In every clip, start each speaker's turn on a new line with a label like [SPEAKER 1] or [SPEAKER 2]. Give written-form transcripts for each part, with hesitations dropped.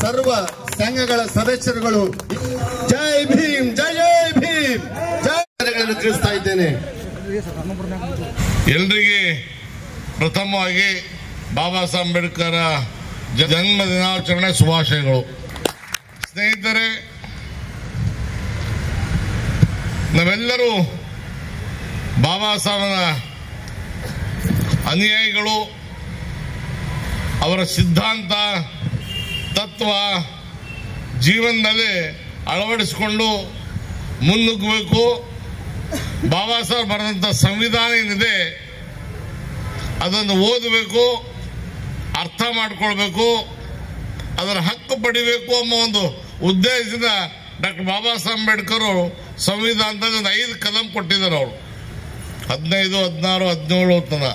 [SPEAKER 1] ಸರ್ವ ಸಂಘಗಳ ಸದಸ್ಯರುಗಳು ಜೈ ಭೀಮ್ ಜೈ ಜೈ ಭೀಮ್ ಜಯಗಳನ್ನು ತಿಳಿಸ್ತಾ ಇದ್ದೇನೆ.
[SPEAKER 2] ಎಲ್ರಿಗೆ ಪ್ರಥಮವಾಗಿ ಬಾಬಾ ಸಾಹೇಬ್ ಅಂಬೇಡ್ಕರ್ ಜನ್ಮ ದಿನಾಚರಣೆ ಶುಭಾಶಯಗಳು. ಸ್ನೇಹಿತರೆ, ನಾವೆಲ್ಲರೂ ಬಾಬಾ ಸಾಹೇಬನ ಅನುಯಾಯಿಗಳು. ಅವರ ಸಿದ್ಧಾಂತ ತತ್ವ ಜೀವನದಲ್ಲಿ ಅಳವಡಿಸಿಕೊಂಡು ಮುನ್ನುಗ್ಗಬೇಕು. ಬಾಬಾ ಸಾಹೇಬ್ ಬರೆದಂಥ ಸಂವಿಧಾನ ಏನಿದೆ ಅದನ್ನು ಓದಬೇಕು, ಅರ್ಥ ಮಾಡ್ಕೊಳ್ಬೇಕು, ಅದರ ಹಕ್ಕು ಪಡಿಬೇಕು ಅನ್ನೋ ಒಂದು ಉದ್ದೇಶದಿಂದ ಡಾಕ್ಟರ್ ಬಾಬಾ ಸಾಹೇಬ್ ಅಂಬೇಡ್ಕರ್ ಅವರು ಸಂವಿಧಾನದಲ್ಲಿ ಒಂದು 5 ಕಲಂ ಕೊಟ್ಟಿದ್ದಾರೆ. ಅವರು 15, 16, 17 ತನ.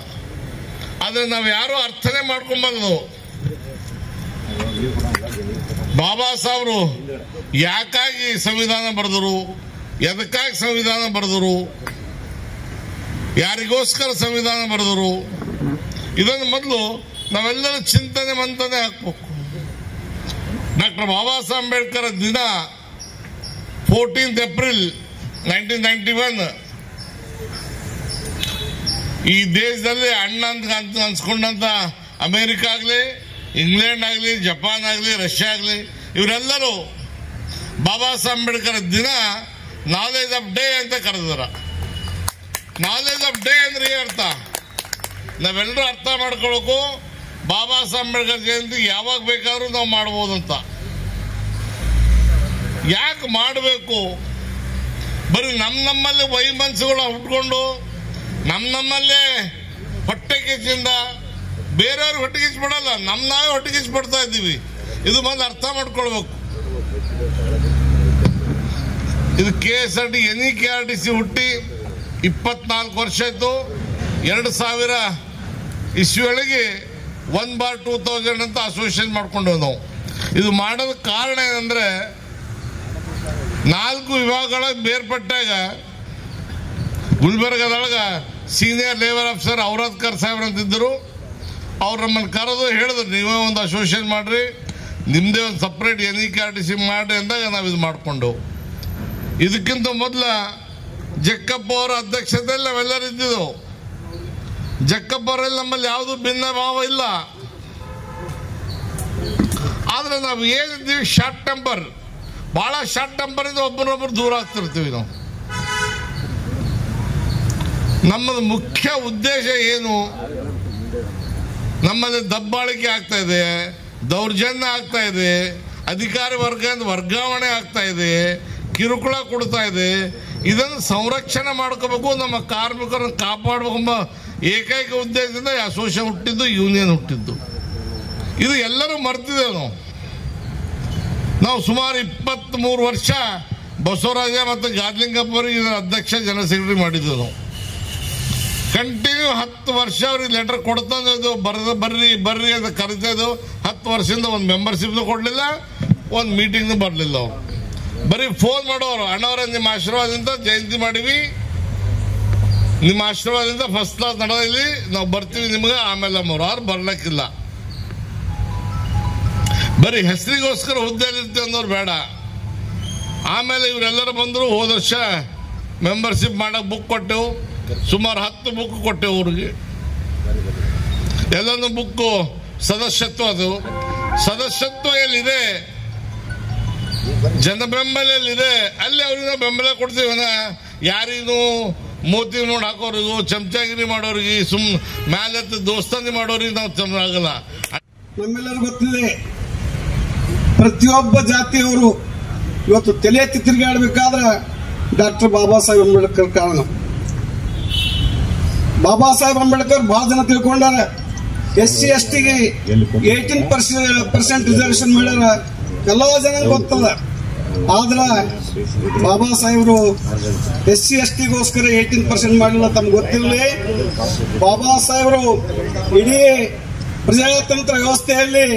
[SPEAKER 2] ಆದರೆ ನಾವು ಯಾರು ಅರ್ಥನೇ ಮಾಡ್ಕೊಂಬಂದು ಬಾಬಾ ಸಾಹೇಬರು ಯಾಕಾಗಿ ಸಂವಿಧಾನ ಬರೆದರು, ಎದಕ್ಕಾಗಿ ಸಂವಿಧಾನ ಬರೆದರು, ಯಾರಿಗೋಸ್ಕರ ಸಂವಿಧಾನ ಬರೆದರು, ಇದನ್ನು ಮೊದಲು ನಾವೆಲ್ಲರೂ ಚಿಂತನೆ ಮಂಥನೆ ಹಾಕ್ಬೇಕು. ಡಾಕ್ಟರ್ ಬಾಬಾ ಸಾಹೇಬ್ ಅಂಬೇಡ್ಕರ್ ದಿನ 14th April 1991 ಈ ದೇಶದಲ್ಲಿ ಅಣ್ಣ ಅಂತ ಅನ್ಸ್ಕೊಂಡಂತ ಅಮೆರಿಕ ಆಗಲಿ, ಇಂಗ್ಲೆಂಡ್ ಆಗಲಿ, ಜಪಾನ್ ಆಗಲಿ, ರಷ್ಯಾ ಆಗಲಿ, ಇವರೆಲ್ಲರೂ ಬಾಬಾ ಸಾಹೇಬ್ ಅಂಬೇಡ್ಕರ್ ದಿನ ನಾಲೆಜ್ ಆಫ್ ಡೇ ಅಂತ ಕರೆದಾರ. ನಾಲೆಜ್ ಆಫ್ ಡೇ ಅಂದ್ರೆ ಅರ್ಥ ನಾವೆಲ್ಲರೂ ಅರ್ಥ ಮಾಡ್ಕೊಳಕು. ಬಾಬಾ ಸಾಹೇಬ್ ಅಂಬೇಡ್ಕರ್ ಜಯಂತಿ ಯಾವಾಗ ಬೇಕಾದ್ರೂ ನಾವು ಮಾಡ್ಬೋದಂತ. ಯಾಕೆ ಮಾಡಬೇಕು? ಬರೀ ನಮ್ಮಲ್ಲೇ ವೈಮನಸ್ಸುಗಳು ಹುಟ್ಕೊಂಡು ನಮ್ಮಲ್ಲೇ ಹೊಟ್ಟೆ ಕಿಚ್ಚಿಂದ ಬೇರೆಯವ್ರಿಗೆ ಹೊಟ್ಟೆ ಕಿಚ್ಚು ಬಿಡಲ್ಲ, ನಾವೇ ಹೊಟ್ಟೆ ಕಿಚ್ಚು ಬಿಡ್ತಾ ಇದ್ದೀವಿ. ಇದು ಬಂದು ಅರ್ಥ ಮಾಡ್ಕೊಳ್ಬೇಕು. ಇದು KSRT NEKRTC ಹುಟ್ಟಿ 24 ವರ್ಷ ಆಯ್ತು. 2000 ಇಸ್ವಿಯೊಳಗೆ 1/2000 ಅಂತ ಅಸೋಸಿಯೇಷನ್ ಮಾಡ್ಕೊಂಡು ನಾವು. ಇದು ಮಾಡೋದಕ್ಕೆ ಕಾರಣ ಏನಂದ್ರೆ 4 ವಿಭಾಗಗಳ ಬೇರ್ಪಟ್ಟಾಗ ಗುಲ್ಬರ್ಗದೊಳಗ ಸೀನಿಯರ್ ಲೇಬರ್ ಆಫೀಸರ್ ಔರಾದ್ಕರ್ ಸಾಹೇಬ್ರು ಅಂತಿದ್ದರು. ಅವ್ರು ನಮ್ಮನ್ನು ಕರೆದು ಹೇಳಿದ್ರು, ನೀವೇ ಒಂದು ಅಸೋಸಿಯೇಷನ್ ಮಾಡ್ರಿ, ನಿಮ್ಮದೇ ಒಂದು ಸಪ್ರೇಟ್ NEKRTC ಮಾಡ್ರಿ ಅಂದಾಗ ನಾವು ಇದು ಮಾಡಿಕೊಂಡು. ಇದಕ್ಕಿಂತ ಮೊದಲ ಜಕ್ಕಪ್ಪ ಅವರ ಅಧ್ಯಕ್ಷತೆಯಲ್ಲಿ ನಾವೆಲ್ಲರೂ ಇದ್ದಿದ್ದೆವು. ಜಕ್ಕಪ್ಪ ಅವರಲ್ಲಿ ನಮ್ಮಲ್ಲಿ ಯಾವುದು ಭಿನ್ನ ಭಾವ ಇಲ್ಲ. ಆದರೆ ನಾವು ಏನಿದ್ದೀವಿ ಶಾರ್ಟ್ ಟೆಂಪರ್, ಭಾಳ ಶಾರ್ಟ್ ಟೆಂಪರಿಂದ ಒಬ್ಬರೊಬ್ಬರು ದೂರ ಆಗ್ತಿರ್ತೀವಿ ನಾವು. ನಮ್ಮದು ಮುಖ್ಯ ಉದ್ದೇಶ ಏನು? ನಮ್ಮಲ್ಲಿ ದಬ್ಬಾಳಿಕೆ ಆಗ್ತಾ ಇದೆ, ದೌರ್ಜನ್ಯ ಆಗ್ತಾ ಇದೆ, ಅಧಿಕಾರಿ ವರ್ಗಾವಣೆ ಆಗ್ತಾ ಇದೆ, ಕಿರುಕುಳ ಕೊಡ್ತಾ ಇದೆ. ಇದನ್ನು ಸಂರಕ್ಷಣೆ ಮಾಡ್ಕೋಬೇಕು, ನಮ್ಮ ಕಾರ್ಮಿಕರನ್ನು ಕಾಪಾಡಬೇಕೆಂಬ ಏಕೈಕ ಉದ್ದೇಶದಿಂದ ಅಸೋಸಿಯೇಷನ್ ಹುಟ್ಟಿದ್ದು, ಯೂನಿಯನ್ ಹುಟ್ಟಿದ್ದು. ಇದು ಎಲ್ಲರೂ ಮರ್ತಿದ್ದೇವೆ ನಾವು. ಸುಮಾರು 23 ವರ್ಷ ಬಸವರಾಜ ಮತ್ತು ಗಾದ್ಲಿಂಗಪ್ಪ ಅವರಿಗೆ ಇದರ ಅಧ್ಯಕ್ಷ ಜನರಲ್ ಸೆಕ್ರೆಟರಿ ಮಾಡಿದ್ದೆವು ನಾವು. ಕಂಟಿನ್ಯೂ 10 ವರ್ಷ ಅವ್ರಿಗೆ ಲೆಟರ್ ಕೊಡ್ತಾ ಇದ್ದೆವು, ಬರ್ರಿ ಅಂತ ಕರಿತಾ ಇದ್ದೆವು. 10 ವರ್ಷದಿಂದ ಒಂದು ಮೆಂಬರ್ಶಿಪ್ನು ಕೊಡಲಿಲ್ಲ, ಒಂದು ಮೀಟಿಂಗ್ನು ಬರಲಿಲ್ಲ. ಅವರು ಬರೀ ಫೋನ್ ಮಾಡೋರು, ಅಣ್ಣವ್ರ ನಿಮ್ಮ ಆಶೀರ್ವಾದದಿಂದ ಜಯಂತಿ ಮಾಡಿವಿ, ನಿಮ್ಮ ಆಶೀರ್ವಾದದಿಂದ ಫಸ್ಟ್ ಕ್ಲಾಸ್ ನಡೆದಿಲ್ಲಿ, ನಾವು ಬರ್ತೀವಿ ನಿಮ್ಗೆ. ಆಮೇಲೆ ಅವ್ರು ಬರ್ಲಿಕ್ಕಿಲ್ಲ. ಬರೀ ಹೆಸರಿಗೋಸ್ಕರ ಹುದ್ದೆಯಲ್ಲಿರ್ತೀವಿ ಅನ್ನೋರು ಬೇಡ. ಆಮೇಲೆ ಇವರೆಲ್ಲರೂ ಬಂದರು. ಹೋದ ವರ್ಷ ಮೆಂಬರ್ಶಿಪ್ ಮಾಡಕ್ಕೆ ಬುಕ್ ಕೊಟ್ಟೆವು, ಸುಮಾರು 10 ಬುಕ್ ಕೊಟ್ಟೆವು ಅವ್ರಿಗೆ. ಎಲ್ಲೊಂದು ಬುಕ್ಕು ಸದಸ್ಯತ್ವ. ಅದು ಸದಸ್ಯತ್ವ ಎಲ್ಲಿದೆ, ಜನ ಬೆಂಬಲ ಎಲ್ಲಿದೆ, ಅಲ್ಲಿ ಅವ್ರಿಗೆ ಬೆಂಬಲ ಕೊಡ್ತೀವಿ. ಯಾರಿಗೂ ಮೋತಿ ನೋಡಿ ಹಾಕೋರಿಗೂ, ಚಮಚಾಗಿರಿ ಮಾಡೋರಿಗೆ, ಮ್ಯಾಲೆತ್ತು ದೋಸ್ತಾನಿ ಮಾಡೋರಿಗೆ ನಾವು ಆಗಲ್ಲ.
[SPEAKER 3] ನಮ್ಮೆಲ್ಲರೂ ಗೊತ್ತಿದೆ, ಪ್ರತಿಯೊಬ್ಬ ಜಾತಿಯವರು ಇವತ್ತು ತಲೆ ಎತ್ತಿ ತಿರುಗಾಡಬೇಕಾದ್ರೆ ಡಾಕ್ಟರ್ ಬಾಬಾ ಸಾಹೇಬ್ ಅಂಬೇಡ್ಕರ್ ಕಾರಣ. ಬಾಬಾ ಸಾಹೇಬ್ ಅಂಬೇಡ್ಕರ್ ಬಹಳ ಜನ ತಿಳ್ಕೊಂಡಾರ. SC ST ಗೆ 18% ರಿಸರ್ವೇಶನ್ ಮಾಡ್ಯಾರ, ಎಲ್ಲ ಜನ ಗೊತ್ತದ. ಆದ್ರ ಬಾಬಾ ಸಾಹೇಬರು SC ST ಗೋಸ್ಕರ 18% ಮಾಡಲಿಲ್ಲ, ತಮ್ಗೆ ಗೊತ್ತಿರಲಿ. ಬಾಬಾ ಸಾಹೇಬರು ಇಡೀ ಪ್ರಜಾತಂತ್ರ ವ್ಯವಸ್ಥೆಯಲ್ಲಿ,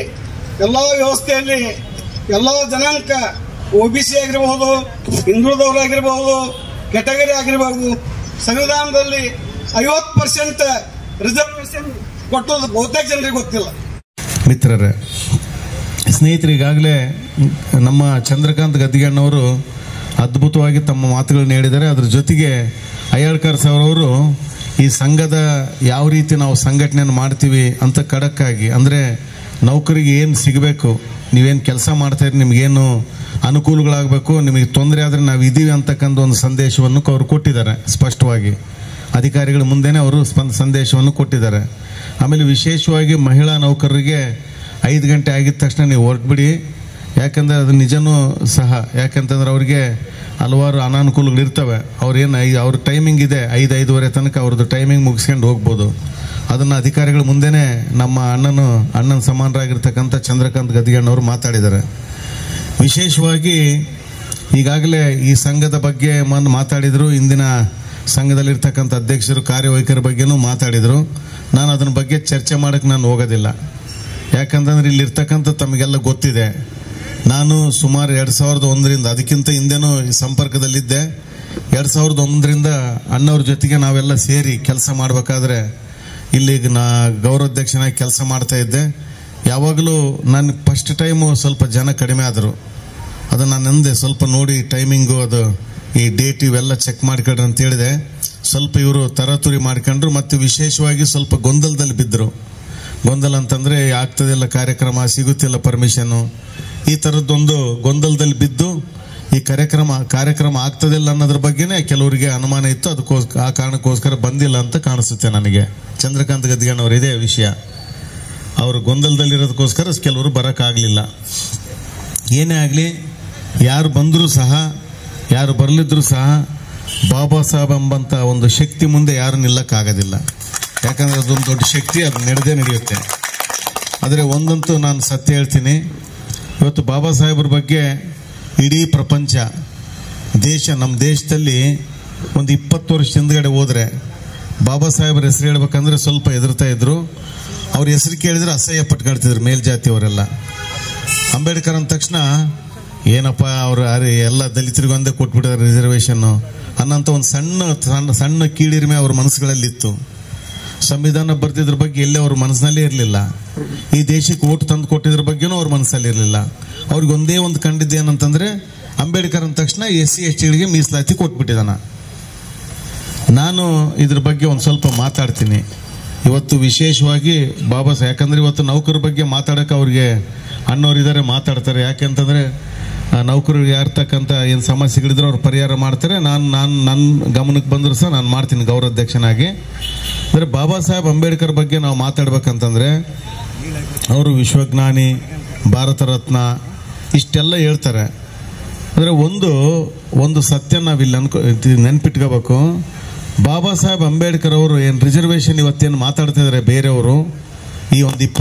[SPEAKER 3] ಎಲ್ಲ ವ್ಯವಸ್ಥೆಯಲ್ಲಿ ಎಲ್ಲ ಜನಾಂಗ, OBC ಆಗಿರಬಹುದು, ಹಿಂದುಳಿದವರಾಗಿರಬಹುದು, ಕೆಟಗರಿ ಆಗಿರಬಹುದು, ಸಂವಿಧಾನದಲ್ಲಿ 50% ರಿಸರ್ವೇಶನ್ ಕೊಟ್ಟೋದು ಬಹುತೇಕ ಜನರಿಗೆ ಗೊತ್ತಿಲ್ಲ.
[SPEAKER 4] ಮಿತ್ರರೇ, ಸ್ನೇಹಿತರು ಈಗಾಗಲೇ ನಮ್ಮ ಚಂದ್ರಕಾಂತ್ ಗದ್ದಿಗಣ್ಣವರು ಅದ್ಭುತವಾಗಿ ತಮ್ಮ ಮಾತುಗಳನ್ನ ಹೇಳಿದ್ದಾರೆ. ಅದ್ರ ಜೊತೆಗೆ ಅಯ್ಯಳ್ಕರ್ ಸರ್ ಅವರು ಈ ಸಂಘದ ಯಾವ ರೀತಿ ನಾವು ಸಂಘಟನೆಯನ್ನು ಮಾಡ್ತೀವಿ ಅಂತ ಖಡಕ್ಕಾಗಿ, ಅಂದರೆ ನೌಕರಿಗೆ ಏನು ಸಿಗಬೇಕು, ನೀವೇನು ಕೆಲಸ ಮಾಡ್ತಾಯಿರಿ, ನಿಮಗೇನು ಅನುಕೂಲಗಳಾಗಬೇಕು, ನಿಮಗೆ ತೊಂದರೆ ಆದರೆ ನಾವು ಇದ್ದೀವಿ ಅಂತಕ್ಕಂಥ ಒಂದು ಸಂದೇಶವನ್ನು ಅವರು ಕೊಟ್ಟಿದ್ದಾರೆ. ಸ್ಪಷ್ಟವಾಗಿ ಅಧಿಕಾರಿಗಳ ಮುಂದೆನೇ ಅವರು ಸಂದೇಶವನ್ನು ಕೊಟ್ಟಿದ್ದಾರೆ. ಆಮೇಲೆ ವಿಶೇಷವಾಗಿ ಮಹಿಳಾ ನೌಕರರಿಗೆ 5 ಗಂಟೆ ಆಗಿದ ತಕ್ಷಣ ನೀವು ಹೊರಟ್ಬಿಡಿ, ಯಾಕಂದರೆ ಅದು ನಿಜನೂ ಸಹ. ಯಾಕಂತಂದ್ರೆ ಅವ್ರಿಗೆ ಹಲವಾರು ಅನಾನುಕೂಲಗಳಿರ್ತವೆ. ಅವ್ರ ಟೈಮಿಂಗ್ ಇದೆ, 5-5:30 ತನಕ ಅವ್ರದ್ದು ಟೈಮಿಂಗ್ ಮುಗಿಸ್ಕೊಂಡು ಹೋಗ್ಬೋದು. ಅದನ್ನು ಅಧಿಕಾರಿಗಳ ಮುಂದೆನೇ ನಮ್ಮ ಅಣ್ಣನ ಸಮಾನರಾಗಿರ್ತಕ್ಕಂಥ ಚಂದ್ರಕಾಂತ್ ಗದ್ದಿಗಣ್ಣವರು ಮಾತಾಡಿದ್ದಾರೆ. ವಿಶೇಷವಾಗಿ ಈಗಾಗಲೇ ಈ ಸಂಘದ ಬಗ್ಗೆ ಮಾತಾಡಿದರು. ಇಂದಿನ ಸಂಘದಲ್ಲಿರ್ತಕ್ಕಂಥ ಅಧ್ಯಕ್ಷರು ಕಾರ್ಯವೈಖರಿ ಬಗ್ಗೆನೂ ಮಾತಾಡಿದರು. ನಾನು ಅದನ್ನ ಬಗ್ಗೆ ಚರ್ಚೆ ಮಾಡೋಕ್ಕೆ ನಾನು ಹೋಗೋದಿಲ್ಲ. ಯಾಕಂತಂದ್ರೆ ಇಲ್ಲಿರ್ತಕ್ಕಂಥ ತಮಗೆಲ್ಲ ಗೊತ್ತಿದೆ. ನಾನು ಸುಮಾರು 2001ರಿಂದ, ಅದಕ್ಕಿಂತ ಹಿಂದೆನೂ ಸಂಪರ್ಕದಲ್ಲಿದ್ದೆ. 2001ರಿಂದ ಅಣ್ಣವ್ರ ಜೊತೆಗೆ ನಾವೆಲ್ಲ ಸೇರಿ ಕೆಲಸ ಮಾಡಬೇಕಾದ್ರೆ ಇಲ್ಲಿ ಗೌರವಾಧ್ಯಕ್ಷನಾಗಿ ಕೆಲಸ ಮಾಡ್ತಾ ಇದ್ದೆ. ಯಾವಾಗಲೂ ನಾನು ಫಸ್ಟ್ ಟೈಮು ಸ್ವಲ್ಪ ಜನ ಕಡಿಮೆ ಆದರು. ಅದು ನಾನು ಅಂದೆ ಸ್ವಲ್ಪ ನೋಡಿ ಟೈಮಿಂಗು, ಅದು ಈ ಡೇಟ್ ಇವೆಲ್ಲ ಚೆಕ್ ಮಾಡ್ಕೊಳ್ರಿ ಅಂತ ಹೇಳಿದೆ. ಸ್ವಲ್ಪ ಇವರು ತರಾತುರಿ ಮಾಡ್ಕೊಂಡ್ರು. ಮತ್ತು ವಿಶೇಷವಾಗಿ ಸ್ವಲ್ಪ ಗೊಂದಲದಲ್ಲಿ ಬಿದ್ದರು. ಗೊಂದಲ ಅಂತಂದರೆ ಆಗ್ತದಿಲ್ಲ ಕಾರ್ಯಕ್ರಮ, ಸಿಗುತ್ತಿಲ್ಲ ಪರ್ಮಿಷನ್ನು, ಈ ಥರದ್ದೊಂದು ಗೊಂದಲದಲ್ಲಿ ಬಿದ್ದು ಈ ಕಾರ್ಯಕ್ರಮ ಆಗ್ತದಿಲ್ಲ ಅನ್ನೋದ್ರ ಬಗ್ಗೆನೇ ಕೆಲವರಿಗೆ ಅನುಮಾನ ಇತ್ತು. ಆ ಕಾರಣಕ್ಕೋಸ್ಕರ ಬಂದಿಲ್ಲ ಅಂತ ಕಾಣಿಸುತ್ತೆ ನನಗೆ. ಚಂದ್ರಕಾಂತ್ ಗದ್ದಿಗಣ್ಣವ್ರು ಇದೇ ವಿಷಯ, ಅವರು ಗೊಂದಲದಲ್ಲಿರೋದಕ್ಕೋಸ್ಕರ ಕೆಲವರು ಬರೋಕ್ಕಾಗಲಿಲ್ಲ. ಏನೇ ಆಗಲಿ, ಯಾರು ಬಂದರೂ ಸಹ, ಯಾರು ಬರಲಿದ್ರೂ ಸಹ ಬಾಬಾ ಸಾಹೇಬ್ ಎಂಬಂಥ ಒಂದು ಶಕ್ತಿ ಮುಂದೆ ಯಾರು ನಿಲ್ಲಕ್ಕಾಗೋದಿಲ್ಲ. ಯಾಕಂದರೆ ಅದೊಂದು ದೊಡ್ಡ ಶಕ್ತಿ, ಅದು ನಡೆಯುತ್ತೆ. ಆದರೆ ಒಂದಂತೂ ನಾನು ಸತ್ಯ ಹೇಳ್ತೀನಿ, ಇವತ್ತು ಬಾಬಾ ಸಾಹೇಬ್ರ ಬಗ್ಗೆ ಇಡೀ ಪ್ರಪಂಚ, ನಮ್ಮ ದೇಶದಲ್ಲಿ ಒಂದು 20 ವರ್ಷ ಹಿಂದ್ಗಡೆ ಹೋದರೆ ಬಾಬಾ ಸಾಹೇಬ್ರ ಹೆಸರು ಹೇಳ್ಬೇಕಂದ್ರೆ ಸ್ವಲ್ಪ ಹೆದರ್ತಾ ಇದ್ರು. ಅವ್ರ ಹೆಸರು ಕೇಳಿದ್ರೆ ಅಸಹ್ಯ ಪಟ್ಕೊಳ್ತಿದ್ರು ಮೇಲ್ಜಾತಿಯವರೆಲ್ಲ. ಅಂಬೇಡ್ಕರ್ ಅಂದ ತಕ್ಷಣ ಏನಪ್ಪ ಅವರು ಎಲ್ಲ ದಲಿತರಿಗೆ ಒಂದೇ ಕೊಟ್ಬಿಟ್ಟಿದ್ದಾರೆ ರಿಸರ್ವೇಷನ್ನು ಅನ್ನೋಂಥ ಒಂದು ಸಣ್ಣ ಕೀಳಿರಿಮೆ ಅವ್ರ ಮನಸ್ಸುಗಳಲ್ಲಿತ್ತು. ಸಂವಿಧಾನ ಬರ್ತಿದ್ರ ಬಗ್ಗೆ ಎಲ್ಲೇ ಅವ್ರ ಮನಸ್ಸಿನಲ್ಲೇ ಇರಲಿಲ್ಲ. ಈ ದೇಶಕ್ಕೆ ಓಟ್ ತಂದು ಕೊಟ್ಟಿದ್ರ ಬಗ್ಗೆನೂ ಅವ್ರ ಮನಸ್ಸಲ್ಲಿ ಇರಲಿಲ್ಲ. ಅವ್ರಿಗೆ ಒಂದೇ ಒಂದು ಕಂಡಿದ್ದು ಏನಂತಂದ್ರೆ, ಅಂಬೇಡ್ಕರ್ ಅಂದ ತಕ್ಷಣ SC STಗಳಿಗೆ ಮೀಸಲಾತಿ ಕೊಟ್ಬಿಟ್ಟಿದ್ದಾನ. ನಾನು ಇದ್ರ ಬಗ್ಗೆ ಒಂದು ಸ್ವಲ್ಪ ಮಾತಾಡ್ತೀನಿ ಇವತ್ತು. ವಿಶೇಷವಾಗಿ ಬಾಬಾ ಸಾಹೇಬ್, ಯಾಕಂದ್ರೆ ಇವತ್ತು ನೌಕರ ಬಗ್ಗೆ ಮಾತಾಡೋಕೆ ಅವ್ರಿಗೆ ಅಣ್ಣವರಿದ್ದಾರೆ, ಮಾತಾಡ್ತಾರೆ. ಯಾಕೆಂತಂದ್ರೆ ನೌಕರರಿಗೆ ಯಾರ್ತಕ್ಕಂಥ ಏನು ಸಮಸ್ಯೆಗಳಿದ್ರೆ ಅವ್ರು ಪರಿಹಾರ ಮಾಡ್ತಾರೆ. ನನ್ನ ಗಮನಕ್ಕೆ ಬಂದರೂ ಸಹ ನಾನು ಮಾಡ್ತೀನಿ ಗೌರವಾಧ್ಯಕ್ಷನಾಗಿ. ಅಂದರೆ ಬಾಬಾ ಸಾಹೇಬ್ ಅಂಬೇಡ್ಕರ್ ಬಗ್ಗೆ ನಾವು ಮಾತಾಡ್ಬೇಕಂತಂದ್ರೆ ಅವರು ವಿಶ್ವಜ್ಞಾನಿ, ಭಾರತ ರತ್ನ ಇಷ್ಟೆಲ್ಲ ಹೇಳ್ತಾರೆ. ಅಂದರೆ ಒಂದು ಸತ್ಯ ನಾವಿಲ್ಲಿ ನೆನ್ಪಿಟ್ಕೋಬೇಕು. ಬಾಬಾ ಸಾಹೇಬ್ ಅಂಬೇಡ್ಕರ್ ಅವರು ಏನು ರಿಸರ್ವೇಷನ್ ಇವತ್ತೇನು ಮಾತಾಡ್ತಾ ಇದ್ದಾರೆ ಬೇರೆಯವರು, ಈ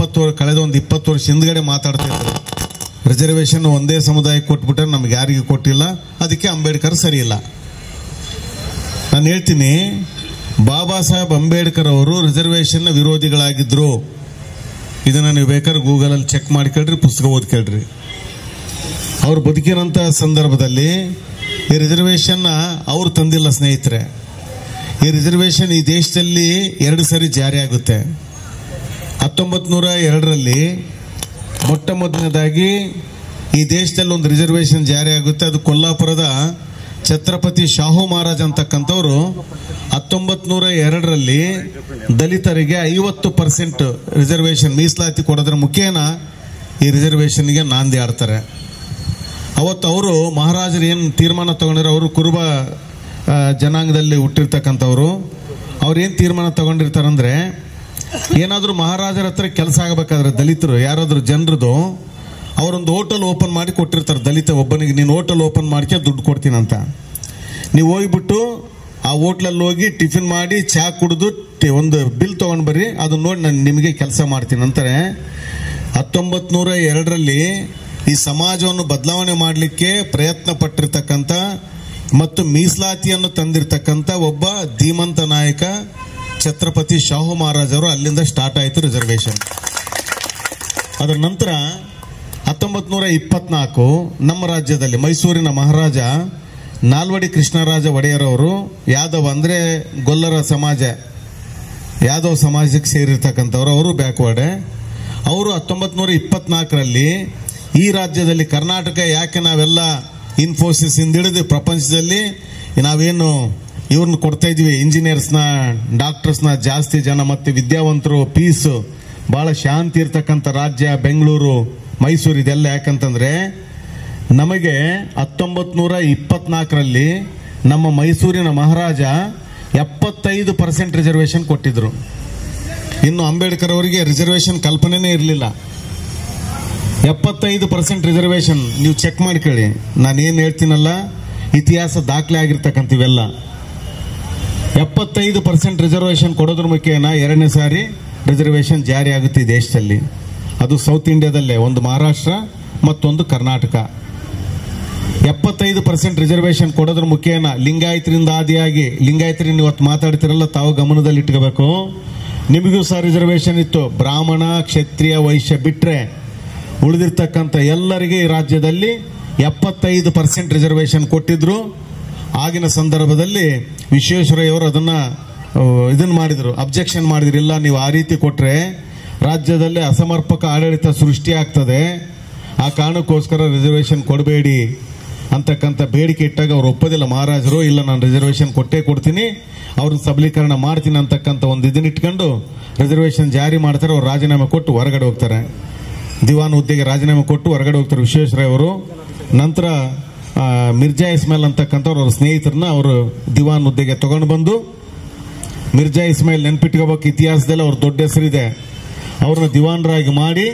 [SPEAKER 4] ಕಳೆದ ಒಂದು 20 ವರ್ಷ ಹಿಂದ್ಗಡೆ ಮಾತಾಡ್ತಾ ಇದ್ದಾರೆ. ರಿಸರ್ವೇಷನ್ ಒಂದೇ ಸಮುದಾಯಕ್ಕೆ ಕೊಟ್ಬಿಟ್ರೆ ನಮ್ಗೆ ಯಾರಿಗೂ ಕೊಟ್ಟಿಲ್ಲ, ಅದಕ್ಕೆ ಅಂಬೇಡ್ಕರ್ ಸರಿ ಇಲ್ಲ. ನಾನು ಹೇಳ್ತೀನಿ, ಬಾಬಾ ಸಾಹೇಬ್ ಅಂಬೇಡ್ಕರ್ ಅವರು ರಿಸರ್ವೇಷನ್ ವಿರೋಧಿಗಳಾಗಿದ್ರು. ಇದನ್ನ ನೀವು ಬೇಕಾದ್ರೆ ಗೂಗಲಲ್ಲಿ ಚೆಕ್ ಮಾಡ್ಕೊಳ್ರಿ, ಪುಸ್ತಕ ಓದ್ಕೊಳ್ರಿ. ಅವ್ರು ಬದುಕಿರೋಂಥ ಸಂದರ್ಭದಲ್ಲಿ ಈ ರಿಸರ್ವೇಷನ್ ಅವ್ರು ತಂದಿಲ್ಲ ಸ್ನೇಹಿತರೆ. ಈ ರಿಸರ್ವೇಷನ್ ಈ ದೇಶದಲ್ಲಿ 2 ಸರಿ ಜಾರಿ ಆಗುತ್ತೆ. 1902ರಲ್ಲಿ ಮೊಟ್ಟ ಮೊದಲನೇದಾಗಿ ಈ ದೇಶದಲ್ಲಿ ಒಂದು ರಿಸರ್ವೇಷನ್ ಜಾರಿ ಆಗುತ್ತೆ. ಅದು ಕೊಲ್ಲಾಪುರದ ಛತ್ರಪತಿ ಶಾಹು ಮಹಾರಾಜ್ ಅಂತಕ್ಕಂಥವ್ರು 1902ರಲ್ಲಿ ದಲಿತರಿಗೆ 50% ರಿಸರ್ವೇಷನ್ ಮೀಸಲಾತಿ ಕೊಡೋದ್ರ ಮುಖೇನ ಈ ರಿಸರ್ವೇಷನ್ಗೆ ನಾಂದಿ ಆಡ್ತಾರೆ. ಅವತ್ತು ಅವರು ಮಹಾರಾಜರು ಏನು ತೀರ್ಮಾನ ತಗೊಂಡಿರೋ, ಅವರು ಕುರುಬ ಜನಾಂಗದಲ್ಲಿ ಹುಟ್ಟಿರ್ತಕ್ಕಂಥವ್ರು, ಅವ್ರೇನು ತೀರ್ಮಾನ ತಗೊಂಡಿರ್ತಾರಂದ್ರೆ, ಏನಾದರೂ ಮಹಾರಾಜರ ಹತ್ರ ಕೆಲಸ ಆಗಬೇಕಾದ್ರೆ ದಲಿತರು ಯಾರಾದರೂ ಜನರದು ಅವರೊಂದು ಹೋಟೆಲ್ ಓಪನ್ ಮಾಡಿ ಕೊಟ್ಟಿರ್ತಾರೆ. ದಲಿತ ಒಬ್ಬನಿಗೆ ನೀನು ಹೋಟೆಲ್ ಓಪನ್ ಮಾಡ್ಕೆ ದುಡ್ಡು ಕೊಡ್ತೀನಂತ. ನೀವು ಹೋಗ್ಬಿಟ್ಟು ಆ ಹೋಟ್ಲಲ್ಲಿ ಹೋಗಿ ಟಿಫಿನ್ ಮಾಡಿ ಚಹಾ ಕುಡಿದು ಒಂದು ಬಿಲ್ ತೊಗೊಂಡು ಬರ್ರಿ, ಅದನ್ನ ನೋಡಿ ನಾನು ನಿಮಗೆ ಕೆಲಸ ಮಾಡ್ತೀನಿ ಅಂತಾರೆ. 1902ರಲ್ಲಿ ಈ ಸಮಾಜವನ್ನು ಬದಲಾವಣೆ ಮಾಡಲಿಕ್ಕೆ ಪ್ರಯತ್ನ ಪಟ್ಟಿರ್ತಕ್ಕಂಥ ಮತ್ತು ಮೀಸಲಾತಿಯನ್ನು ತಂದಿರತಕ್ಕಂಥ ಒಬ್ಬ ಧೀಮಂತ ನಾಯಕ ಛತ್ರಪತಿ ಶಾಹು ಮಹಾರಾಜ್ ಅವರು. ಅಲ್ಲಿಂದ ಸ್ಟಾರ್ಟ್ ಆಯಿತು ರಿಸರ್ವೇಷನ್. ಅದರ ನಂತರ 1924 ನಮ್ಮ ರಾಜ್ಯದಲ್ಲಿ ಮೈಸೂರಿನ ಮಹಾರಾಜ ನಾಲ್ವಡಿ ಕೃಷ್ಣರಾಜ ಒಡೆಯರ್ ಅವರು, ಯಾದವ್ ಅಂದರೆ ಗೊಲ್ಲರ ಸಮಾಜ, ಯಾದವ್ ಸಮಾಜಕ್ಕೆ ಸೇರಿರ್ತಕ್ಕಂಥವ್ರು, ಅವರು ಬ್ಯಾಕ್ವರ್ಡ್. ಅವರು 1924ರಲ್ಲಿ ಈ ರಾಜ್ಯದಲ್ಲಿ ಕರ್ನಾಟಕ ಯಾಕೆ ನಾವೆಲ್ಲ ಇನ್ಫೋಸಿಸ್ ಹಿಡಿದು ಪ್ರಪಂಚದಲ್ಲಿ ನಾವೇನು ಇವ್ರನ್ನ ಕೊಡ್ತಾ ಇದ್ವಿ, ಇಂಜಿನಿಯರ್ಸ್ನ, ಡಾಕ್ಟರ್ಸ್ನ ಜಾಸ್ತಿ ಜನ ಮತ್ತು ವಿದ್ಯಾವಂತರು, ಪೀಸ್ ಬಹಳ ಶಾಂತಿ ಇರ್ತಕ್ಕಂಥ ರಾಜ್ಯ ಬೆಂಗಳೂರು, ಮೈಸೂರು, ಇದೆಲ್ಲ ಯಾಕಂತಂದ್ರೆ ನಮಗೆ 1924ರಲ್ಲಿ ನಮ್ಮ ಮೈಸೂರಿನ ಮಹಾರಾಜ 75% ರಿಸರ್ವೇಶನ್ ಕೊಟ್ಟಿದ್ರು. ಇನ್ನು ಅಂಬೇಡ್ಕರ್ ಅವರಿಗೆ ರಿಸರ್ವೇಶನ್ ಕಲ್ಪನೆನೇ ಇರಲಿಲ್ಲ. 75% ರಿಸರ್ವೇಶನ್ ನೀವು ಚೆಕ್ ಮಾಡ್ಕೊಳ್ಳಿ. ನಾನೇನು ಹೇಳ್ತೀನಲ್ಲ, ಇತಿಹಾಸ ದಾಖಲೆ ಆಗಿರ್ತಕ್ಕಂಥವೆಲ್ಲ. 75% ರಿಸರ್ವೇಶನ್ ಕೊಡೋದ್ರ ಮುಖೇನ ಎರಡನೇ ಸಾರಿ ರಿಸರ್ವೇಶನ್ ಜಾರಿ ಆಗುತ್ತೆ ಈ ದೇಶದಲ್ಲಿ. ಅದು ಸೌತ್ ಇಂಡಿಯಾದಲ್ಲೇ, ಒಂದು ಮಹಾರಾಷ್ಟ್ರ ಮತ್ತೊಂದು ಕರ್ನಾಟಕ. 75% ರಿಸರ್ವೇಶನ್ ಕೊಡೋದ್ರ ಮುಖೇನ ಲಿಂಗಾಯತರಿಂದ ಆದಿಯಾಗಿ, ಲಿಂಗಾಯತರಿಂದ ಇವತ್ತು ಮಾತಾಡ್ತಿರಲ್ಲ, ತಾವು ಗಮನದಲ್ಲಿ ಇಟ್ಕೋಬೇಕು. ನಿಮಗೂ ಸಹ ರಿಸರ್ವೇಶನ್ ಇತ್ತು. ಬ್ರಾಹ್ಮಣ, ಕ್ಷತ್ರಿಯ, ವೈಶ್ಯ ಬಿಟ್ರೆ ಉಳಿದಿರ್ತಕ್ಕಂಥ ಎಲ್ಲರಿಗೆ ಈ ರಾಜ್ಯದಲ್ಲಿ 75% ರಿಸರ್ವೇಶನ್ ಕೊಟ್ಟಿದ್ರು. ಆಗಿನ ಸಂದರ್ಭದಲ್ಲಿ ವಿಶ್ವೇಶ್ವರಯ್ಯವರು ಇದನ್ನ ಮಾಡಿದ್ರು, ಅಬ್ಜೆಕ್ಷನ್ ಮಾಡಿದ್ರು. ಇಲ್ಲ, ನೀವು ಆ ರೀತಿ ಕೊಟ್ರೆ ರಾಜ್ಯದಲ್ಲಿ ಅಸಮರ್ಪಕ ಆಡಳಿತ ಸೃಷ್ಟಿ ಆಗ್ತದೆ, ಆ ಕಾರಣಕ್ಕೋಸ್ಕರ ರಿಸರ್ವೇಶನ್ ಕೊಡಬೇಡಿ ಅಂತಕ್ಕಂಥ ಬೇಡಿಕೆ ಇಟ್ಟಾಗ ಅವ್ರು ಒಪ್ಪೋದಿಲ್ಲ ಮಹಾರಾಜರು. ಇಲ್ಲ, ನಾನು ರಿಸರ್ವೇಶನ್ ಕೊಟ್ಟೇ ಕೊಡ್ತೀನಿ, ಅವ್ರನ್ನ ಸಬಲೀಕರಣ ಮಾಡ್ತೀನಿ ಅಂತಕ್ಕಂಥ ಒಂದು ಇದನ್ನ ಇಟ್ಕೊಂಡು ರಿಸರ್ವೇಶನ್ ಜಾರಿ ಮಾಡ್ತಾರೆ. ಅವ್ರು ರಾಜೀನಾಮೆ ಕೊಟ್ಟು ಹೊರಗಡೆ ಹೋಗ್ತಾರೆ. ದಿವಾನ್ ಹುದ್ದೆಗೆ ರಾಜೀನಾಮೆ ಕೊಟ್ಟು ಹೊರಗಡೆ ಹೋಗ್ತಾರೆ ವಿಶ್ವೇಶ್ವರಯ್ಯ ಅವರು. ನಂತರ ಮಿರ್ಜಾ ಇಸ್ಮಾಯಿಲ್ ಅಂತಕ್ಕಂಥವ್ರು ಅವ್ರ ಸ್ನೇಹಿತರನ್ನ ಅವರು ದಿವಾನ್ ಹುದ್ದೆಗೆ ತಗೊಂಡು ಬಂದು, ಮಿರ್ಜಾ ಇಸ್ಮಾಯಿಲ್ ನೆನ್ಪಿಟ್ಕೋಬೇಕು, ಇತಿಹಾಸದಲ್ಲಿ ಅವ್ರ ದೊಡ್ಡ ಹೆಸರಿದೆ. ಅವ್ರನ್ನ ದಿವಾನರಾಗಿ ಮಾಡಿ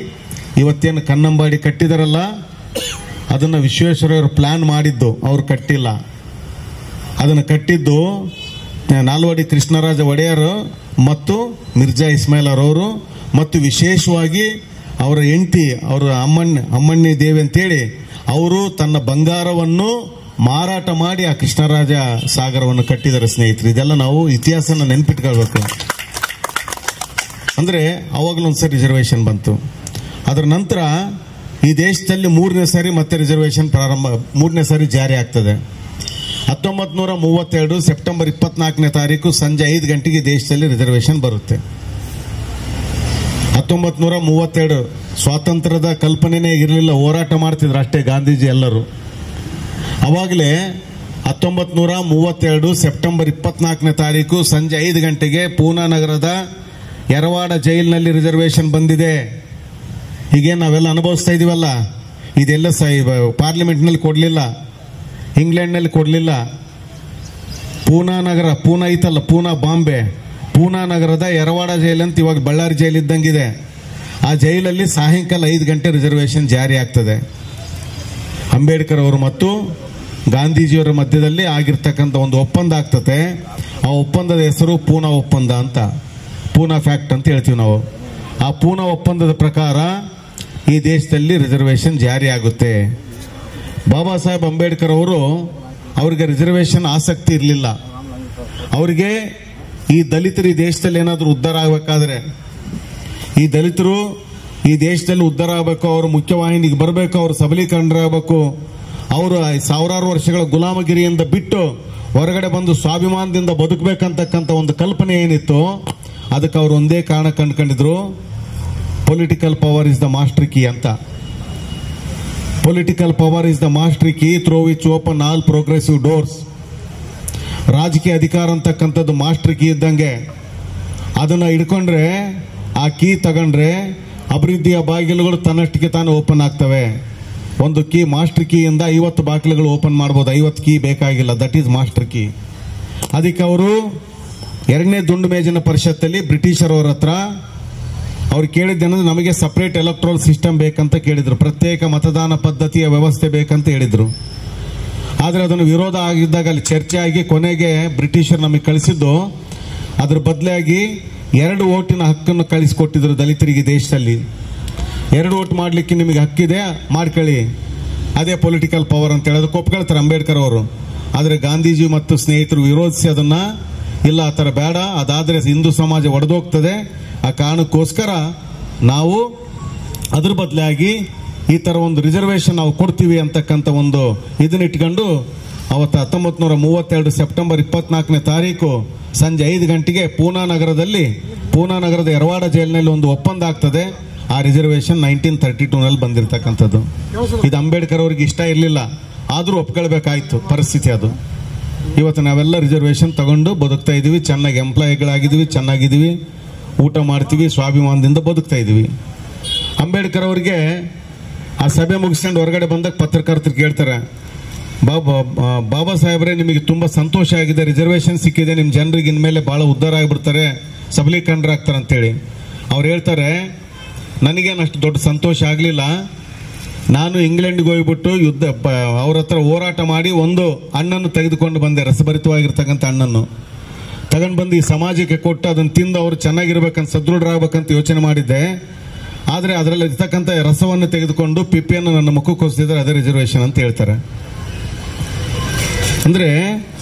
[SPEAKER 4] ಇವತ್ತೇನು ಕನ್ನಂಬಾಡಿ ಕಟ್ಟಿದಾರಲ್ಲ, ಅದನ್ನ ವಿಶ್ವೇಶ್ವರಯ್ಯವರು ಪ್ಲಾನ್ ಮಾಡಿದ್ದು, ಅವ್ರು ಕಟ್ಟಿಲ್ಲ. ಅದನ್ನು ಕಟ್ಟಿದ್ದು ನಾಲ್ವಡಿ ಕೃಷ್ಣರಾಜ ಒಡೆಯರ್ ಮತ್ತು ಮಿರ್ಜಾ ಇಸ್ಮಾಯಿಲ್ ಅವರು, ಮತ್ತು ವಿಶೇಷವಾಗಿ ಅವರ ಹೆಂಡತಿ, ಅವರ ಅಮ್ಮಣ್ಣಿ ದೇವಿ ಅಂತೇಳಿ, ಅವರು ತನ್ನ ಬಂಗಾರವನ್ನು ಮಾರಾಟ ಮಾಡಿ ಆ ಕೃಷ್ಣರಾಜ ಸಾಗರವನ್ನು ಕಟ್ಟಿದ್ದಾರೆ ಸ್ನೇಹಿತರು. ಇದೆಲ್ಲ ನಾವು ಇತಿಹಾಸನ ನೆನ್ಪಿಟ್ಕೊಳ್ಬೇಕು. ಅಂದ್ರೆ ಅವಾಗಲೂ ಒಂದ್ಸರಿ ರಿಸರ್ವೇಶನ್ ಬಂತು. ಅದರ ನಂತರ ಈ ದೇಶದಲ್ಲಿ 3ನೇ ಸಾರಿ ಮತ್ತೆ ರಿಸರ್ವೇಶನ್ ಮೂರನೇ ಸಾರಿ ಜಾರಿ ಆಗ್ತದೆ. 1932 ಸೆಪ್ಟೆಂಬರ್ 24ನೇ ತಾರೀಕು ಸಂಜೆ 5 ಗಂಟೆಗೆ ದೇಶದಲ್ಲಿ ರಿಸರ್ವೇಶನ್ ಬರುತ್ತೆ. 1932 ಸ್ವಾತಂತ್ರ್ಯದ ಕಲ್ಪನೆನೇ ಇರಲಿಲ್ಲ, ಹೋರಾಟ ಮಾಡ್ತಿದ್ರು ಅಷ್ಟೇ ಗಾಂಧೀಜಿ ಎಲ್ಲರೂ. ಅವಾಗಲೇ 1932 ಸೆಪ್ಟೆಂಬರ್ 24ನೇ ತಾರೀಕು ಸಂಜೆ 5 ಗಂಟೆಗೆ ಪೂನಾ ನಗರದ ಯರವಾಡ ಜೈಲಿನಲ್ಲಿ ರಿಸರ್ವೇಶನ್ ಬಂದಿದೆ. ಹೀಗೆ ನಾವೆಲ್ಲ ಅನುಭವಿಸ್ತಾ ಇದೀವಲ್ಲ, ಇದೆಲ್ಲ ಪಾರ್ಲಿಮೆಂಟ್ನಲ್ಲಿ ಕೊಡಲಿಲ್ಲ, ಇಂಗ್ಲೆಂಡ್ನಲ್ಲಿ ಕೊಡಲಿಲ್ಲ. ಪೂನಾ ನಗರ, ಪೂನಾ ಐತಲ್ಲ, ಪೂನಾ ಬಾಂಬೆ, ಪೂನಾ ನಗರದ ಯರವಾಡ ಜೈಲ್ ಅಂತ ಇವಾಗ ಬಳ್ಳಾರಿ ಜೈಲ್ ಇದ್ದಂಗಿದೆ. ಆ ಜೈಲಲ್ಲಿ ಸಾಯಂಕಾಲ 5 ಗಂಟೆ ರಿಸರ್ವೇಶನ್ ಜಾರಿ ಆಗ್ತದೆ. ಅಂಬೇಡ್ಕರ್ ಅವರು ಮತ್ತು ಗಾಂಧೀಜಿಯವರ ಮಧ್ಯದಲ್ಲಿ ಆಗಿರ್ತಕ್ಕಂಥ ಒಂದು ಒಪ್ಪಂದ ಆಗ್ತದೆ. ಆ ಒಪ್ಪಂದದ ಹೆಸರು ಪೂನಾ ಒಪ್ಪಂದ ಅಂತ, ಪೂನಾ ಫ್ಯಾಕ್ಟ್ ಅಂತ ಹೇಳ್ತೀವಿ ನಾವು. ಆ ಪೂನಾ ಒಪ್ಪಂದದ ಪ್ರಕಾರ ಈ ದೇಶದಲ್ಲಿ ರಿಸರ್ವೇಶನ್ ಜಾರಿ ಆಗುತ್ತೆ. ಬಾಬಾ ಸಾಹೇಬ್ ಅಂಬೇಡ್ಕರ್ ಅವರು, ಅವರಿಗೆ ರಿಸರ್ವೇಶನ್ ಆಸಕ್ತಿ ಇರಲಿಲ್ಲ. ಅವರಿಗೆ ಈ ದಲಿತರು ಈ ದೇಶದಲ್ಲಿ ಏನಾದರೂ ಉದ್ಧಾರ ಆಗಬೇಕಾದ್ರೆ, ಈ ದಲಿತರು ಈ ದೇಶದಲ್ಲಿ ಉದ್ಧಾರ ಆಗಬೇಕು, ಅವರು ಮುಖ್ಯವಾಹಿನಿಗೆ ಬರಬೇಕು, ಅವರು ಸಬಲೀಕರಣರಾಗಬೇಕು, ಅವರು ಸಾವಿರಾರು ವರ್ಷಗಳ ಗುಲಾಮಗಿರಿಯಿಂದ ಬಿಟ್ಟು ಹೊರಗಡೆ ಬಂದು ಸ್ವಾಭಿಮಾನದಿಂದ ಬದುಕಬೇಕಂತಕ್ಕಂಥ ಒಂದು ಕಲ್ಪನೆ ಏನಿತ್ತು, ಅದಕ್ಕೆ ಅವರು ಒಂದೇ ಕಾರಣ ಕಂಡುಕೊಂಡಿದ್ರು, political power is the master key ಅಂತ. Political power is the master key through which open all progressive doors. ರಾಜಕೀಯ ಅಧಿಕಾರ ಅಂತಕ್ಕಂಥದ್ದು ಮಾಸ್ಟರ್ ಕೀ ಇದ್ದಂಗೆ. ಅದನ್ನ ಹಿಡ್ಕೊಂಡ್ರೆ, ಆ ಕೀ ತಗೊಂಡ್ರೆ ಅಭಿವೃದ್ಧಿಯ ಬಾಗಿಲುಗಳು ತನ್ನಷ್ಟಕ್ಕೆ ತಾನು ಓಪನ್ ಆಗ್ತವೆ. ಒಂದು ಕೀ, ಮಾಸ್ಟರ್ ಕೀಯಿಂದ 50 ಬಾಗಿಲುಗಳು ಓಪನ್ ಮಾಡಬಹುದು, 50 ಕೀ ಬೇಕಾಗಿಲ್ಲ. That is master key. ಅದಕ್ಕೆ ಅವರು 2ನೇ ದುಂಡು ಮೇಜಿನ ಪರಿಷತ್ತಲ್ಲಿ ಬ್ರಿಟಿಷರವರ ಹತ್ರ ಅವ್ರು ಕೇಳಿದ್ದೇನೆಂದ್ರೆ, ನಮಗೆ ಸಪರೇಟ್ ಎಲೆಕ್ಟ್ರಲ್ ಸಿಸ್ಟಮ್ ಬೇಕಂತ ಕೇಳಿದ್ರು, ಪ್ರತ್ಯೇಕ ಮತದಾನ ಪದ್ಧತಿಯ ವ್ಯವಸ್ಥೆ ಬೇಕಂತ ಹೇಳಿದ್ರು. ಆದರೆ ಅದನ್ನು ವಿರೋಧ ಆಗಿದ್ದಾಗ ಅಲ್ಲಿ ಚರ್ಚೆ ಆಗಿ ಕೊನೆಗೆ ಬ್ರಿಟಿಷರು ನಮಗೆ ಕಳಿಸಿದ್ದು, ಅದ್ರ ಬದಲಾಗಿ 2 ಓಟಿನ ಹಕ್ಕನ್ನು ಕಳಿಸಿಕೊಟ್ಟಿದ್ರು ದಲಿತರಿಗೆ ದೇಶದಲ್ಲಿ. 2 ಓಟ್ ಮಾಡ್ಲಿಕ್ಕೆ ನಿಮಗೆ ಹಕ್ಕಿದೆ, ಮಾಡ್ಕೊಳ್ಳಿ, ಅದೇ ಪೊಲಿಟಿಕಲ್ ಪವರ್ ಅಂತ ಹೇಳೋದಕ್ಕೆ ಒಪ್ಕೊಳ್ತಾರೆ ಅಂಬೇಡ್ಕರ್ ಅವರು. ಆದರೆ ಗಾಂಧೀಜಿ ಮತ್ತು ಸ್ನೇಹಿತರು ವಿರೋಧಿಸಿ ಅದನ್ನ, ಇಲ್ಲ ಆ ಥರ ಬೇಡ, ಅದಾದ್ರೆ ಹಿಂದೂ ಸಮಾಜ ಒಡೆದೋಗ್ತದೆ, ಆ ಕಾರಣಕ್ಕೋಸ್ಕರ ನಾವು ಅದ್ರ ಬದಲಾಗಿ ಈ ತರ ಒಂದು ರಿಸರ್ವೇಶನ್ ನಾವು ಕೊಡ್ತೀವಿ ಅಂತಕ್ಕಂಥ ಒಂದು ಇದನ್ನ ಇಟ್ಕೊಂಡು ಅವತ್ತು 1932 ಸೆಪ್ಟೆಂಬರ್ 24ನೇ ತಾರೀಕು ಸಂಜೆ 5 ಗಂಟೆಗೆ ಪೂನಾ ನಗರದ ಯರವಾಡ ಜೈಲಿನಲ್ಲಿ ಒಂದು ಒಪ್ಪಂದ ಆಗ್ತದೆ. ಆ ರಿಸರ್ವೇಷನ್ 1932ನಲ್ಲಿ ಬಂದಿರತಕ್ಕಂಥದ್ದು. ಇದು ಅಂಬೇಡ್ಕರ್ ಅವ್ರಿಗೆ ಇಷ್ಟ ಇರಲಿಲ್ಲ, ಆದರೂ ಒಪ್ಕೊಳ್ಬೇಕಾಯ್ತು ಪರಿಸ್ಥಿತಿ ಅದು. ಇವತ್ತು ನಾವೆಲ್ಲ ರಿಸರ್ವೇಷನ್ ತಗೊಂಡು ಬದುಕ್ತಾ ಇದೀವಿ, ಚೆನ್ನಾಗಿ ಎಂಪ್ಲಾಯಿಗಳಾಗಿದ್ದೀವಿ, ಚೆನ್ನಾಗಿದ್ದೀವಿ, ಊಟ ಮಾಡ್ತೀವಿ, ಸ್ವಾಭಿಮಾನದಿಂದ ಬದುಕ್ತಾ ಇದೀವಿ. ಅಂಬೇಡ್ಕರ್ ಅವ್ರಿಗೆ ಆ ಸಭೆ ಮುಗಿಸ್ಕೊಂಡು ಹೊರಗಡೆ ಬಂದಾಗ ಪತ್ರಕರ್ತರು ಕೇಳ್ತಾರೆ, ಬಾಬಾ ಸಾಹೇಬ್ರೆ ನಿಮಗೆ ತುಂಬ ಸಂತೋಷ ಆಗಿದೆ, ರಿಸರ್ವೇಷನ್ ಸಿಕ್ಕಿದೆ, ನಿಮ್ಮ ಜನರಿಗೆ ಇನ್ಮೇಲೆ ಭಾಳ ಉದ್ಧಾರ ಆಗಿಬಿಡ್ತಾರೆ, ಸಬಲೀಕರಣರಾಗ್ತಾರೆ ಅಂತೇಳಿ. ಅವ್ರು ಹೇಳ್ತಾರೆ, ನನಗೇನು ಅಷ್ಟು ದೊಡ್ಡ ಸಂತೋಷ ಆಗಲಿಲ್ಲ. ನಾನು ಇಂಗ್ಲೆಂಡ್ಗೆ ಹೋಗ್ಬಿಟ್ಟು ಅವ್ರ ಹತ್ರ ಹೋರಾಟ ಮಾಡಿ ಒಂದು ಹಣ್ಣನ್ನು ತೆಗೆದುಕೊಂಡು ಬಂದೆ, ರಸಭರಿತವಾಗಿರ್ತಕ್ಕಂಥ ಹಣ್ಣನ್ನು ತಗೊಂಡು ಬಂದು ಈ ಸಮಾಜಕ್ಕೆ ಕೊಟ್ಟು ಅದನ್ನು ತಿಂದು ಅವರು ಚೆನ್ನಾಗಿರ್ಬೇಕಂತ ಸದೃಢರಾಗಬೇಕಂತ ಯೋಚನೆ ಮಾಡಿದ್ದೆ. ಆದರೆ ಅದರಲ್ಲಿ ಇರ್ತಕ್ಕಂಥ ರಸವನ್ನು ತೆಗೆದುಕೊಂಡು ಪಿಪ್ಪಿಯನ್ನು ನನ್ನ ಮುಖಕ್ಕೆ ಹೊಸಿದ್ರೆ ಅದೇ ರಿಸರ್ವೇಷನ್ ಅಂತ ಹೇಳ್ತಾರೆ. ಅಂದರೆ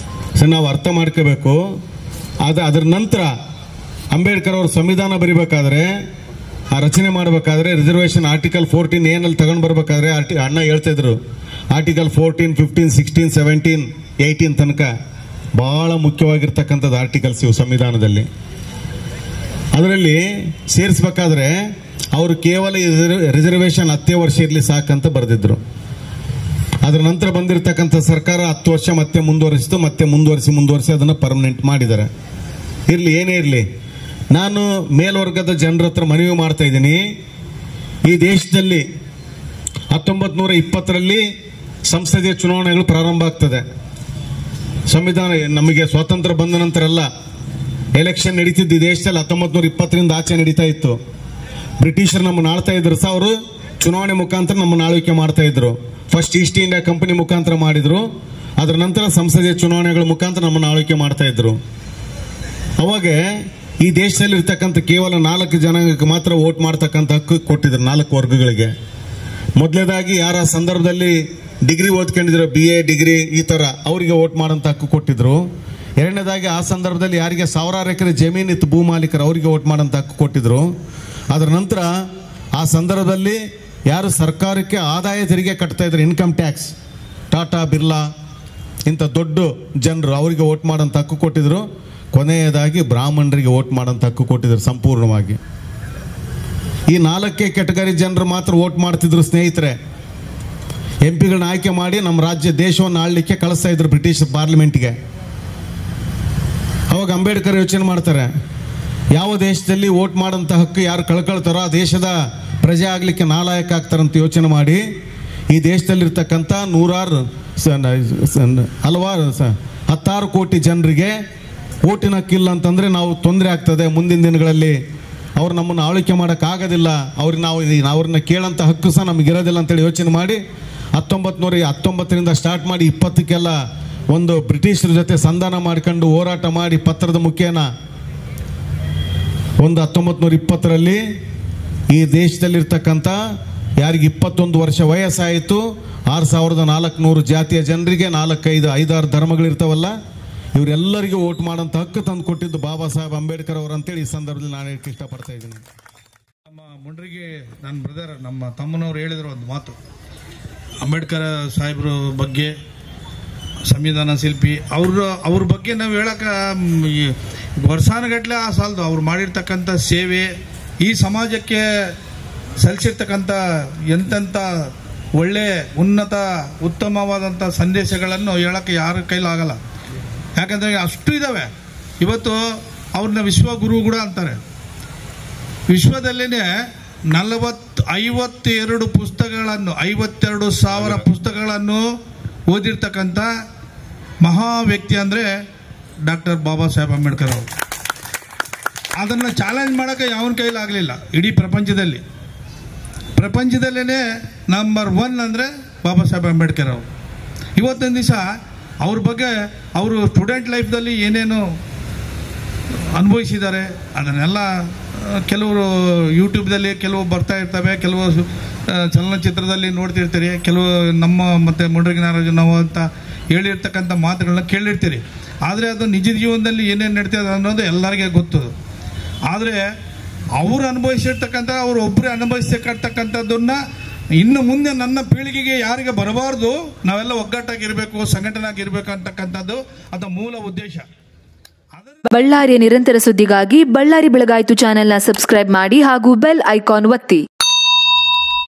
[SPEAKER 4] ನಾವು ಅರ್ಥ ಮಾಡ್ಕೋಬೇಕು. ಅದರ ನಂತರ ಅಂಬೇಡ್ಕರ್ ಅವರು ಸಂವಿಧಾನ ಬರಿಬೇಕಾದ್ರೆ, ಆ ರಚನೆ ಮಾಡಬೇಕಾದ್ರೆ ರಿಸರ್ವೇಷನ್ ಆರ್ಟಿಕಲ್ 14 ಏನಲ್ಲಿ ತಗೊಂಡು ಬರಬೇಕಾದ್ರೆ ಅಣ್ಣ ಹೇಳ್ತಾ ಇದ್ರು, ಆರ್ಟಿಕಲ್ 14, 15, 16, 17, 18 ತನಕ ಬಹಳ ಮುಖ್ಯವಾಗಿರ್ತಕ್ಕಂಥದ್ದು ಆರ್ಟಿಕಲ್ಸ್ ಇವು ಸಂವಿಧಾನದಲ್ಲಿ. ಅದರಲ್ಲಿ ಸೇರಿಸಬೇಕಾದ್ರೆ ಅವರು ಕೇವಲ ರಿಸರ್ವೇಷನ್ 10 ವರ್ಷ ಇರಲಿ ಸಾಕಂತ ಬರೆದಿದ್ರು. ಅದರ ನಂತರ ಬಂದಿರತಕ್ಕಂಥ ಸರ್ಕಾರ 10 ವರ್ಷ ಮತ್ತೆ ಮುಂದುವರಿಸಿತು, ಮತ್ತೆ ಮುಂದುವರಿಸಿ ಅದನ್ನು ಪರ್ಮನೆಂಟ್ ಮಾಡಿದ್ದಾರೆ. ಇರಲಿ, ಏನೇ ಇರಲಿ, ನಾನು ಮೇಲ್ವರ್ಗದ ಜನರ ಹತ್ರ ಮನವಿ ಮಾಡ್ತಾ ಇದ್ದೀನಿ. ಈ ದೇಶದಲ್ಲಿ 1920ರಲ್ಲಿ ಸಂಸದೀಯ ಚುನಾವಣೆಗಳು ಪ್ರಾರಂಭ ಆಗ್ತದೆ. ಸಂವಿಧಾನ ನಮಗೆ ಸ್ವಾತಂತ್ರ್ಯ ಬಂದ ನಂತರ ಅಲ್ಲ, ಎಲೆಕ್ಷನ್ ನಡೀತಿದ್ದು ಈ ದೇಶದಲ್ಲಿ 1920ರಿಂದ ಆಚೆ ನಡೀತಾ ಇತ್ತು. ಬ್ರಿಟಿಷರು ನಮ್ಮನ್ನು ಆಳ್ತಾ ಇದ್ರು, ಅವರು ಚುನಾವಣೆ ಮುಖಾಂತರ ನಮ್ಮನ್ನು ಆಳ್ವಿಕೆ ಮಾಡ್ತಾ ಇದ್ರು. ಫಸ್ಟ್ ಈಸ್ಟ್ ಇಂಡಿಯಾ ಕಂಪನಿ ಮುಖಾಂತರ ಮಾಡಿದ್ರು, ಅದರ ನಂತರ ಸಂಸದೀಯ ಚುನಾವಣೆಗಳ ಮುಖಾಂತರ ನಮ್ಮನ್ನು ಆಳ್ವಿಕೆ ಮಾಡ್ತಾ ಇದ್ರು. ಅವಾಗ ಈ ದೇಶದಲ್ಲಿ ಇರ್ತಕ್ಕಂಥ ಕೇವಲ 4 ಜನಾಂಗಕ್ಕೆ ಮಾತ್ರ ವೋಟ್ ಮಾಡ್ತಕ್ಕಂಥ ಹಕ್ಕು ಕೊಟ್ಟಿದ್ರು, 4 ವರ್ಗಗಳಿಗೆ. ಮೊದಲನೇದಾಗಿ ಯಾರ ಸಂದರ್ಭದಲ್ಲಿ ಡಿಗ್ರಿ ಓದ್ಕೊಂಡಿದ್ರು, BA ಡಿಗ್ರಿ ಈ ತರ ಅವರಿಗೆ ವೋಟ್ ಮಾಡೋಂಥ ಹಕ್ಕು ಕೊಟ್ಟಿದ್ರು. ಎರಡನೇದಾಗಿ ಆ ಸಂದರ್ಭದಲ್ಲಿ ಯಾರಿಗೆ 1000 ಎಕರೆ ಜಮೀನಿತ್ತು ಭೂ ಮಾಲೀಕರು, ಅವರಿಗೆ ವೋಟ್ ಮಾಡೋಂಥ ಹಕ್ಕು ಕೊಟ್ಟಿದ್ರು. ಅದರ ನಂತರ ಆ ಸಂದರ್ಭದಲ್ಲಿ ಯಾರು ಸರ್ಕಾರಕ್ಕೆ ಆದಾಯ ತೆರಿಗೆ ಕಟ್ತಾ ಇದ್ರು, ಇನ್ಕಮ್ ಟ್ಯಾಕ್ಸ್, ಟಾಟಾ ಬಿರ್ಲಾ ಇಂಥ ದೊಡ್ಡ ಜನರು, ಅವರಿಗೆ ವೋಟ್ ಮಾಡೋಂಥ ಹಕ್ಕು ಕೊಟ್ಟಿದ್ರು. ಕೊನೆಯದಾಗಿ ಬ್ರಾಹ್ಮಣರಿಗೆ ವೋಟ್ ಮಾಡೋಂಥ ಹಕ್ಕು ಕೊಟ್ಟಿದ್ರು ಸಂಪೂರ್ಣವಾಗಿ. ಈ 4 ಕೆಟಗರಿ ಜನರು ಮಾತ್ರ ವೋಟ್ ಮಾಡ್ತಿದ್ರು ಸ್ನೇಹಿತರೆ. MP ಗಳನ್ನ ಆಯ್ಕೆ ಮಾಡಿ ನಮ್ಮ ರಾಜ್ಯ ದೇಶವನ್ನು ಆಳ್ಲಿಕ್ಕೆ ಕಳಿಸ್ತಾ ಇದ್ರು ಬ್ರಿಟಿಷ್ ಪಾರ್ಲಿಮೆಂಟ್ಗೆ. ಅವಾಗ ಅಂಬೇಡ್ಕರ್ ಯೋಚನೆ ಮಾಡ್ತಾರೆ, ಯಾವ ದೇಶದಲ್ಲಿ ವೋಟ್ ಮಾಡೋಂಥ ಹಕ್ಕು ಯಾರು ಕಳ್ಕೊಳ್ತಾರೋ ಆ ದೇಶದ ಪ್ರಜೆ ಆಗ್ಲಿಕ್ಕೆ ನಾಲಾಯಕ ಆಗ್ತಾರಂತ ಯೋಚನೆ ಮಾಡಿ ಈ ದೇಶದಲ್ಲಿರ್ತಕ್ಕಂಥ ಹಲವಾರು 10 ಕೋಟಿ ಜನರಿಗೆ ಓಟಿನ ಹಕ್ಕಿಲ್ಲ ಅಂತಂದ್ರೆ ನಾವು ತೊಂದರೆ ಆಗ್ತದೆ. ಮುಂದಿನ ದಿನಗಳಲ್ಲಿ ಅವ್ರು ನಮ್ಮನ್ನು ಆಳ್ವಿಕೆ ಮಾಡೋಕ್ಕಾಗೋದಿಲ್ಲ, ಅವ್ರನ್ನ ಕೇಳೋಂಥ ಹಕ್ಕು ಸಹ ನಮಗಿರೋದಿಲ್ಲ ಅಂತೇಳಿ ಯೋಚನೆ ಮಾಡಿ 1919ರಿಂದ ಸ್ಟಾರ್ಟ್ ಮಾಡಿ 20ಕ್ಕೆಲ್ಲ ಒಂದು ಬ್ರಿಟಿಷರ ಜೊತೆ ಸಂಧಾನ ಮಾಡ್ಕೊಂಡು ಹೋರಾಟ ಮಾಡಿ ಪತ್ರದ ಮುಖೇನ ಒಂದು 1920ರಲ್ಲಿ ಈ ದೇಶದಲ್ಲಿರ್ತಕ್ಕಂಥ ಯಾರಿಗೆ 21 ವರ್ಷ ವಯಸ್ಸಾಯಿತು 6400 ಜಾತಿಯ ಜನರಿಗೆ 4-5 ಧರ್ಮಗಳಿರ್ತಾವಲ್ಲ ಇವರೆಲ್ಲರಿಗೂ ವೋಟ್ ಮಾಡೋಂಥ ಹಕ್ಕು ತಂದು ಕೊಟ್ಟಿದ್ದು ಬಾಬಾ ಸಾಹೇಬ್ ಅಂಬೇಡ್ಕರ್ ಅವರು ಅಂತೇಳಿ ಈ ಸಂದರ್ಭದಲ್ಲಿ ನಾನು ಹೇಳಕ್ಕೆ ಇಷ್ಟಪಡ್ತಾ ಇದ್ದೀನಿ.
[SPEAKER 5] ನಮ್ಮ ಮುಂಡ್ರಿಗೆ ನನ್ನ ಬ್ರದರ್ ನಮ್ಮ ತಮ್ಮನವ್ರು ಹೇಳಿದ್ರು ಒಂದು ಮಾತು, ಅಂಬೇಡ್ಕರ್ ಸಾಹೇಬ್ರ ಬಗ್ಗೆ, ಸಂವಿಧಾನ ಶಿಲ್ಪಿ ಅವ್ರ ಬಗ್ಗೆ ನಾವು ಹೇಳಕ್ಕೆ ವರ್ಷಾನುಗಟ್ಟಲೆ ಆ ಸಾಲದು. ಅವ್ರು ಮಾಡಿರ್ತಕ್ಕಂಥ ಸೇವೆ, ಈ ಸಮಾಜಕ್ಕೆ ಸಲ್ಲಿಸಿರ್ತಕ್ಕಂಥ ಎಂತೆಂಥ ಒಳ್ಳೆ ಉನ್ನತ ಉತ್ತಮವಾದಂಥ ಸಂದೇಶಗಳನ್ನು ಹೇಳಕ್ಕೆ ಯಾರ ಕೈಲಾಗಲ್ಲ. ಯಾಕಂದರೆ ಅಷ್ಟು ಇದ್ದಾವೆ. ಇವತ್ತು ಅವ್ರನ್ನ ವಿಶ್ವಗುರು ಕೂಡ ಅಂತಾರೆ. ವಿಶ್ವದಲ್ಲೇ 52 ಪುಸ್ತಕಗಳನ್ನು 52,000 ಪುಸ್ತಕಗಳನ್ನು ಓದಿರ್ತಕ್ಕಂಥ ಮಹಾ ವ್ಯಕ್ತಿ ಅಂದರೆ ಡಾಕ್ಟರ್ ಬಾಬಾ ಸಾಹೇಬ್ ಅಂಬೇಡ್ಕರ್ ಅವರು. ಅದನ್ನು ಚಾಲೆಂಜ್ ಮಾಡೋಕ್ಕೆ ಯಾವನ ಕೈಲಾಗಲಿಲ್ಲ. ಇಡೀ ಪ್ರಪಂಚದಲ್ಲೇ ನಂಬರ್ 1 ಅಂದರೆ ಬಾಬಾ ಸಾಹೇಬ್ ಅಂಬೇಡ್ಕರ್ ಅವರು. ಇವತ್ತೊಂದು ದಿವಸ ಅವ್ರ ಬಗ್ಗೆ ಅವರು ಸ್ಟೂಡೆಂಟ್ ಲೈಫ್ದಲ್ಲಿ ಏನೇನು ಅನುಭವಿಸಿದ್ದಾರೆ ಅದನ್ನೆಲ್ಲ ಕೆಲವರು ಯೂಟ್ಯೂಬ್ದಲ್ಲಿ ಕೆಲವು ಬರ್ತಾ ಇರ್ತವೆ, ಕೆಲವು ಚಲನಚಿತ್ರದಲ್ಲಿ ನೋಡ್ತಿರ್ತೀರಿ, ಕೆಲವು ನಮ್ಮ ಮತ್ತು ಮುಂಡ್ರಿಗೆ ನಾರಾಜು ನಾವು ಅಂತ ಹೇಳಿರ್ತಕ್ಕಂಥ ಮಾತುಗಳನ್ನ ಕೇಳಿರ್ತೀರಿ. ಆದರೆ ಅದು ನಿಜ ಜೀವನದಲ್ಲಿ ಏನೇನು ನಡೀತದೆ ಅನ್ನೋದು ಎಲ್ಲರಿಗೆ ಗೊತ್ತು. ಆದರೆ ಅವರು ಅನುಭವಿಸಿರ್ತಕ್ಕಂಥ ಅವರು ಒಬ್ಬರೇ ಅನುಭವಿಸಿರ್ತಕ್ಕಂಥದ್ದನ್ನು ಇನ್ನು ಮುಂದೆ ನನ್ನ ಪೀಳಿಗೆಗೆ ಯಾರಿಗೆ ಬರಬಾರ್ದು, ನಾವೆಲ್ಲ ಒಗ್ಗಟ್ಟಾಗಿರಬೇಕು, ಸಂಘಟನಾಗಿರ್ಬೇಕು ಅಂತಕ್ಕಂಥದ್ದು ಅದು ಮೂಲ ಉದ್ದೇಶ.
[SPEAKER 6] ಬಳ್ಳಾರಿಯ ನಿರಂತರ ಸುದ್ದಿಗಾಗಿ ಬಳ್ಳಾರಿ ಬೆಳಗಾಯಿತು ಚಾನೆಲ್ನ ಸಬ್ಸ್ಕ್ರೈಬ್ ಮಾಡಿ ಹಾಗೂ ಬೆಲ್ ಐಕಾನ್ ಒತ್ತಿ.